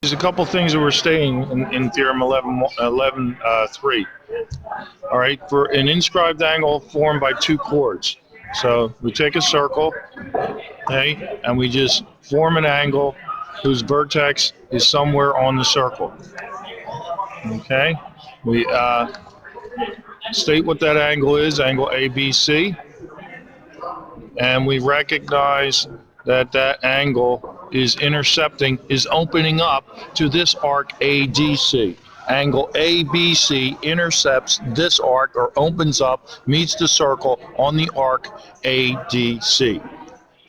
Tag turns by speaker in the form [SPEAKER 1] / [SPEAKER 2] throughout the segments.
[SPEAKER 1] There's a couple things that we're stating in theorem 11.3. All right, for an inscribed angle formed by two chords. So we take a circle, okay, and we just form an angle whose vertex is somewhere on the circle. Okay, we state what that angle is, angle ABC, and we recognize that that angle is intercepting, is opening up to this arc ADC. Angle ABC intercepts this arc, or opens up, meets the circle on the arc ADC.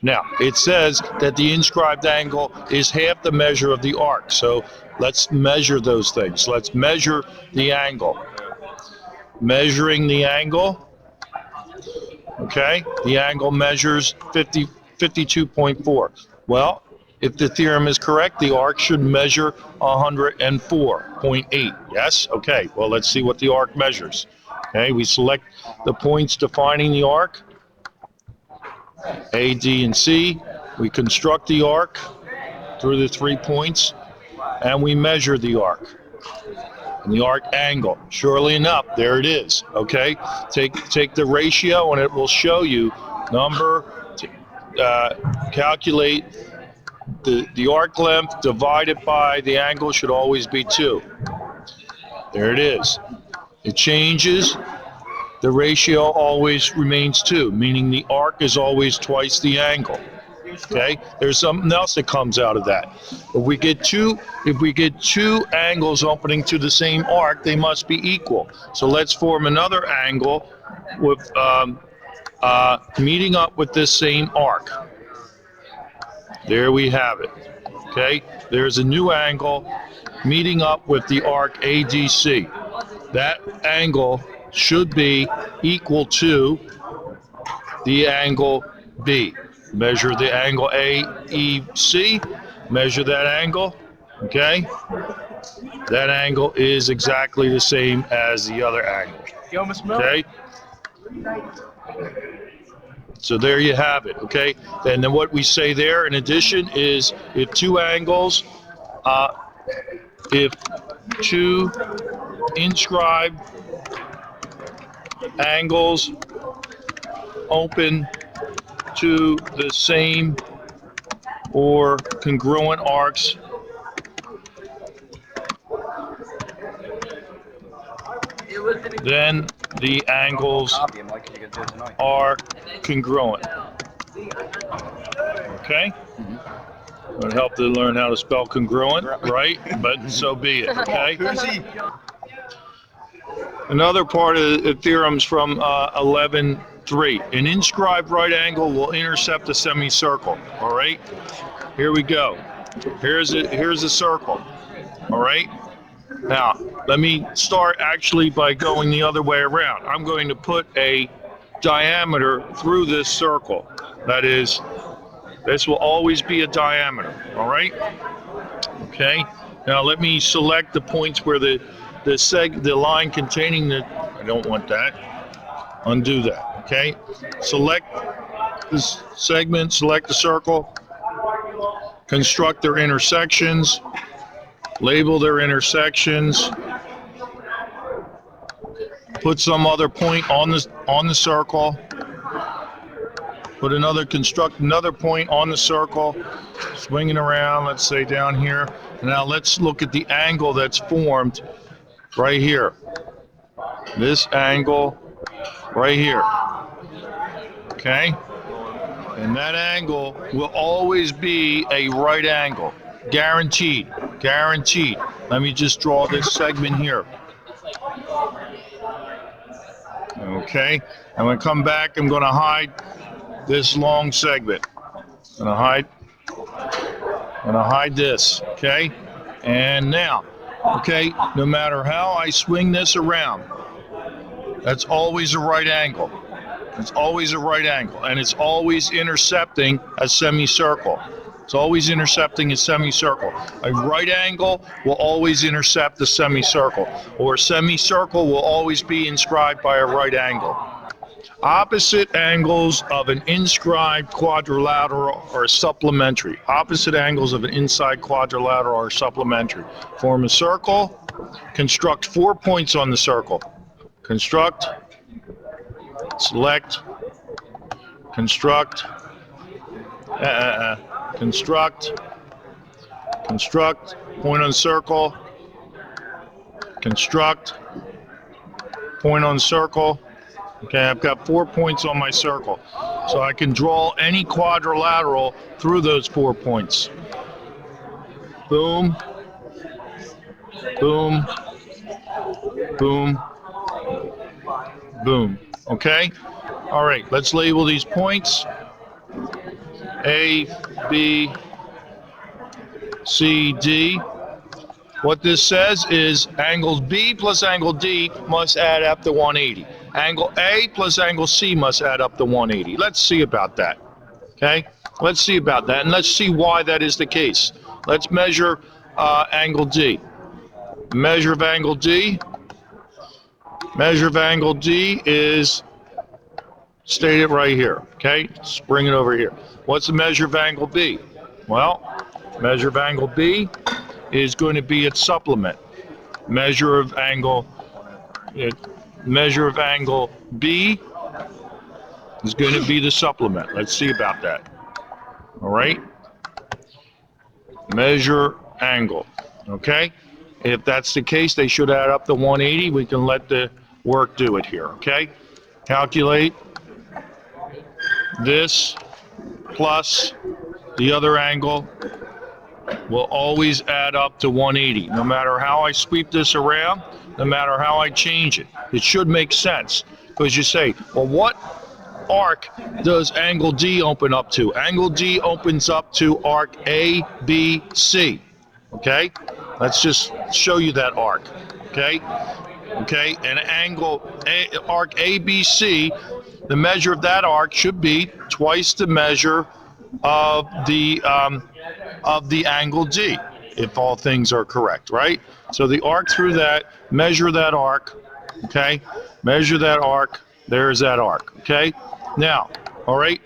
[SPEAKER 1] Now, it says that the inscribed angle is half the measure of the arc, so let's measure those things. Let's measure the angle. Measuring the angle, okay, the angle measures 52.4. Well, if the theorem is correct, the arc should measure 104.8. Yes? Okay, well, let's see what the arc measures. Okay, we select the points defining the arc, A, D, and C. We construct the arc through the 3 points, and we measure the arc. And the arc angle, surely enough, there it is. Okay, take the ratio, and it will show you calculate the arc length divided by the angle should always be 2. There it is. It changes. The ratio always remains 2, meaning the arc is always twice the angle. Okay, there's something else that comes out of that. If we get two angles opening to the same arc, they must be equal. So let's form another angle with meeting up with this same arc. There we have it. Okay, there's a new angle meeting up with the arc ADC. That angle should be equal to the angle B. Measure the angle AEC, measure that angle, okay? That angle is exactly the same as the other angle, okay? So there you have it, okay? And then what we say there in addition is if two inscribed angles open to the same or congruent arcs, then the angles are congruent. Okay? It would help to learn how to spell congruent, right? But so be it, okay? Another part of the theorems from 11.3. An inscribed right angle will intercept a semicircle. All right, here we go. Here's a circle. All right. Now let me start actually by going the other way around. I'm going to put a diameter through this circle. That is, this will always be a diameter. All right. Okay. Now let me select the points where the line containing the. I don't want that. Undo that. Okay, select this segment, select the circle, construct their intersections, label their intersections, put some other point on the circle, construct another point on the circle, swinging around, let's say down here. Now let's look at the angle that's formed right here. This angle right here. Okay, and that angle will always be a right angle, guaranteed. Let me just draw this segment here. Okay, I'm going to come back. I'm going to hide this long segment. I'm going to hide this. Okay, and now, okay, no matter how I swing this around, that's always a right angle. It's always a right angle, and it's always intercepting a semicircle. It's always intercepting a semicircle. A right angle will always intercept a semicircle, or a semicircle will always be inscribed by a right angle. Opposite angles of an inscribed quadrilateral are supplementary. Opposite angles of an inside quadrilateral are supplementary. Form a circle. Construct 4 points on the circle. Construct, select, construct, construct, construct, point on circle, construct, point on circle. Okay, I've got 4 points on my circle. So I can draw any quadrilateral through those 4 points. Boom, boom, boom, boom. Okay? All right, let's label these points. A, B, C, D. What this says is angles B plus angle D must add up to 180. Angle A plus angle C must add up to 180. Let's see about that. Okay? Let's see about that, and let's see why that is the case. Let's measure angle D. Measure of angle D. Measure of angle D is stated right here. Okay? Let's bring it over here. What's the measure of angle B? Well, measure of angle B is going to be its supplement. Measure of angle B is going to be the supplement. Let's see about that. All right. Measure angle. Okay. If that's the case, they should add up to 180. We can let the work do it here. Okay. Calculate this plus the other angle will always add up to 180. No matter how I sweep this around, no matter how I change it, it should make sense. Because you say, well, what arc does angle D open up to? Angle D opens up to arc ABC. Okay? Let's just show you that arc. Okay? Okay? And arc ABC, the measure of that arc should be twice the measure of the angle D, if all things are correct, right? So the arc through that, measure that arc, okay? Measure that arc, there's that arc, okay? Now, all right,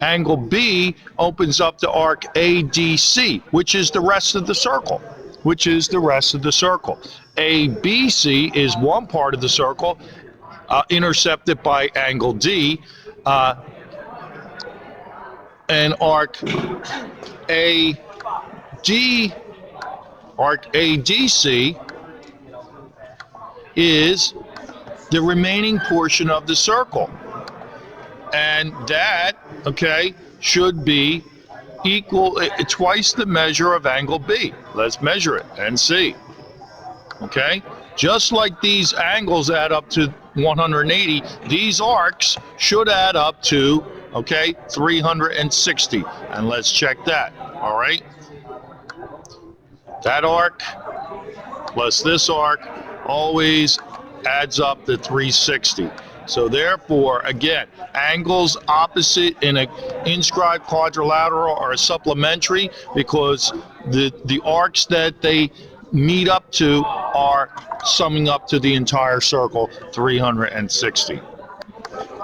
[SPEAKER 1] angle B opens up to arc ADC, which is the rest of the circle, ABC is one part of the circle, intercepted by angle D, and arc ADC is the remaining portion of the circle. And that, okay, should be equal, twice the measure of angle B. Let's measure it and see. Okay? Just like these angles add up to 180, these arcs should add up to, okay, 360. And let's check that. All right? That arc plus this arc always adds up to 360. So therefore, again, angles opposite in an inscribed quadrilateral are supplementary because the arcs that they meet up to are summing up to the entire circle, 360.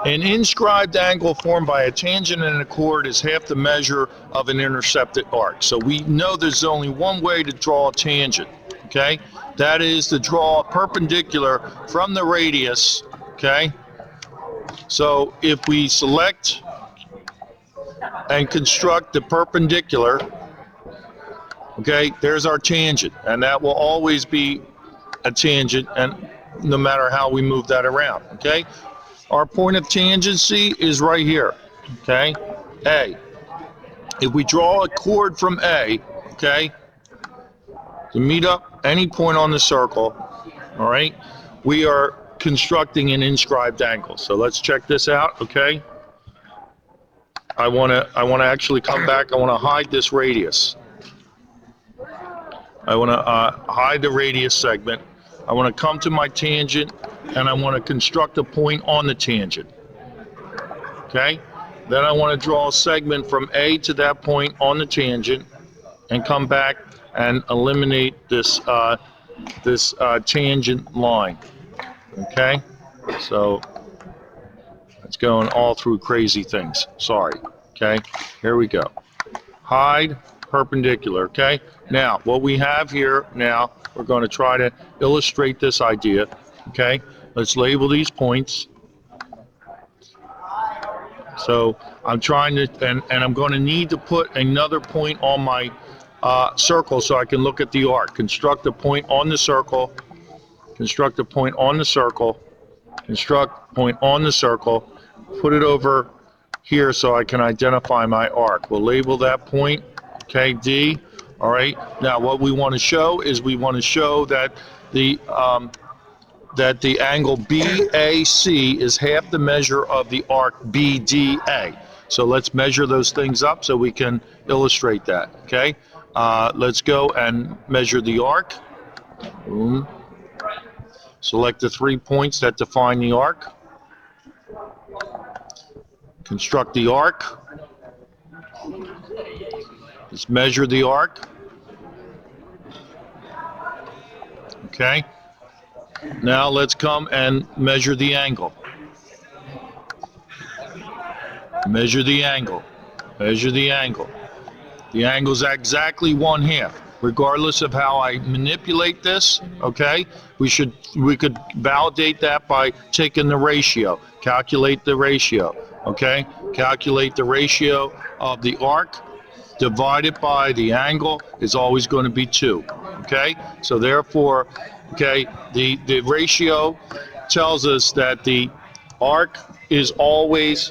[SPEAKER 1] An inscribed angle formed by a tangent and a chord is half the measure of an intercepted arc. So we know there's only one way to draw a tangent, okay? That is to draw a perpendicular from the radius, okay? So if we select and construct the perpendicular, okay, there's our tangent, and that will always be a tangent, and no matter how we move that around, okay? Our point of tangency is right here, okay? A. If we draw a chord from A, okay, to meet up any point on the circle, all right, we are constructing an inscribed angle. So let's check this out, okay? I want to actually come back. I want to hide this radius. I want to hide the radius segment. I want to come to my tangent, and I want to construct a point on the tangent. Okay? Then I want to draw a segment from A to that point on the tangent, and come back and eliminate this tangent line. Okay? So It's going all through crazy things. Sorry. Okay, here we go. Hide, perpendicular. Okay, now what we have here now, we're going to try to illustrate this idea. Okay, let's label these points. So I'm trying to, and I'm going to need to put another point on my circle so I can look at the arc. Construct a point on the circle. Construct a point on the circle. Construct point on the circle. Put it over here so I can identify my arc. We'll label that point, okay, D. All right. Now what we want to show is we want to show that the angle BAC is half the measure of the arc BDA. So let's measure those things up so we can illustrate that, okay? Let's go and measure the arc. Boom. Select the 3 points that define the arc. Construct the arc. Let's measure the arc. Okay. Now let's come and measure the angle. Measure the angle. Measure the angle. The angle's exactly 1/2. Regardless of how I manipulate this, okay, we could validate that by taking the ratio. Calculate the ratio, okay? Calculate the ratio of the arc divided by the angle is always going to be 2, okay? So therefore, okay, the ratio tells us that the arc is always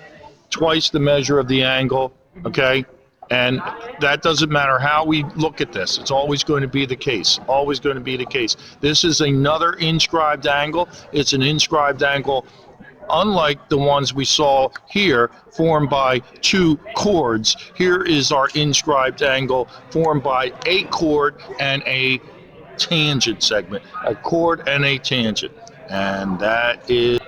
[SPEAKER 1] twice the measure of the angle, okay? And that doesn't matter how we look at this. It's always going to be the case. Always going to be the case. This is another inscribed angle. It's an inscribed angle unlike the ones we saw here, formed by 2 chords. Here is our inscribed angle formed by a chord and a tangent segment. A chord and a tangent. And that is